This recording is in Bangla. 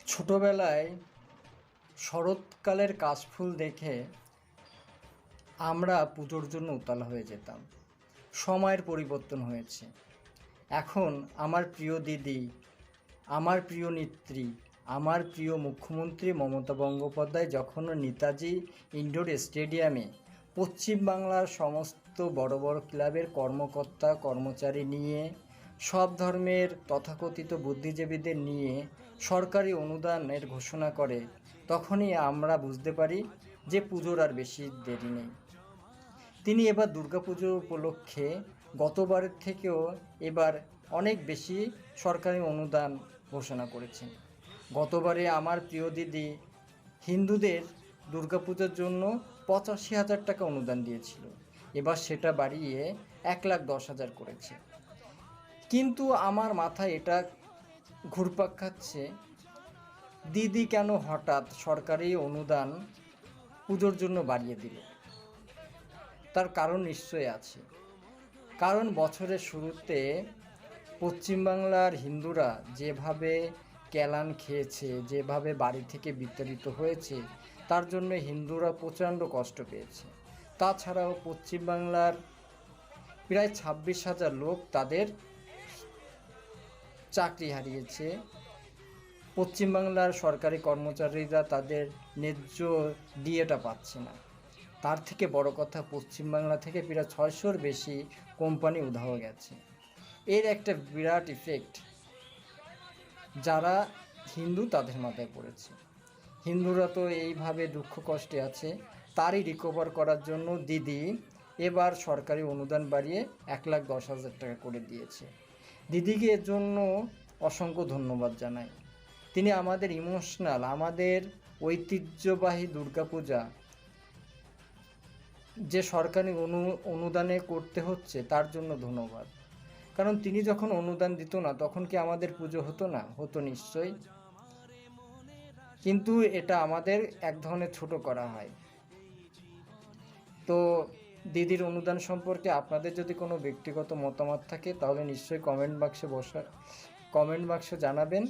ছোটোবেলায় শরৎকালের কাশফুল দেখে আমরা পুজোর জন্য উতাল হয়ে যেতাম। সময়ের পরিবর্তন হয়েছে। এখন আমার প্রিয় দিদি, আমার প্রিয় নেত্রী, আমার প্রিয় মুখ্যমন্ত্রী মমতা বন্দ্যোপাধ্যায় যখন নেতাজি ইনডোর স্টেডিয়ামে পশ্চিমবাংলার সমস্ত বড় বড় ক্লাবের কর্মকর্তা কর্মচারী নিয়ে, সব ধর্মের তথাকথিত বুদ্ধিজীবীদের নিয়ে সরকারি অনুদানের ঘোষণা করে, তখনই আমরা বুঝতে পারি যে পুজোর আর বেশি দেরি নেই। তিনি এবার দুর্গাপুজো উপলক্ষে গতবারের থেকেও এবার অনেক বেশি সরকারি অনুদান ঘোষণা করেছেন। গতবারে আমার প্রিয় দিদি হিন্দুদের দুর্গাপূজার জন্য 85,000 টাকা অনুদান দিয়েছিল। এবার সেটা বাড়িয়ে 1,10,000 করেছে। কিন্তু আমার মাথায় এটা ঘুরপাক খাচ্ছে, দিদি কেন হঠাৎ সরকারি অনুদান পুজোর জন্য বাড়িয়ে দিল? তার কারণ নিশ্চয়ই আছে। কারণ বছরের শুরুতে পশ্চিমবাংলার হিন্দুরা যেভাবে কেলান খেয়েছে, যেভাবে বাড়ি থেকে বিতাড়িত হয়েছে, তার জন্য হিন্দুরা প্রচণ্ড কষ্ট পেয়েছে। তাছাড়াও পশ্চিমবাংলার প্রায় 26,000 লোক তাদের চাকরি হারিয়েছে। পশ্চিমবাংলার সরকারি কর্মচারীরা তাদের ন্যায্য ডিএটা পাচ্ছে না। তার থেকে বড় কথা, পশ্চিমবাংলা থেকে প্রায় 600-র বেশি কোম্পানি উধাও গেছে। এর একটা বিরাট ইফেক্ট যারা হিন্দু তাদের মাথায় পড়েছে। হিন্দুরা তো এইভাবে দুঃখ কষ্টে আছে। তারই রিকভার করার জন্য দিদি এবার সরকারি অনুদান বাড়িয়ে 1,10,000 টাকা করে দিয়েছে। দিদিকে এর জন্য অসংখ্য ধন্যবাদ জানাই। তিনি আমাদের ইমোশনাল, আমাদের ঐতিহ্যবাহী দুর্গাপূজা যে সরকারি অনুদানে করতে হচ্ছে, তার জন্য ধন্যবাদ। কারণ তিনি যখন অনুদান দিত না, তখন কি আমাদের পুজো হতো না? হতো নিশ্চয়ই। কিন্তু এটা আমাদের এক ধরনের ছোট করা হয়। তো দিদির অনুদান সম্পর্কে আপনাদের যদি কোনো ব্যক্তিগত মতামত থাকে, তাহলে নিশ্চয়ই কমেন্ট বাক্সে জানাবেন।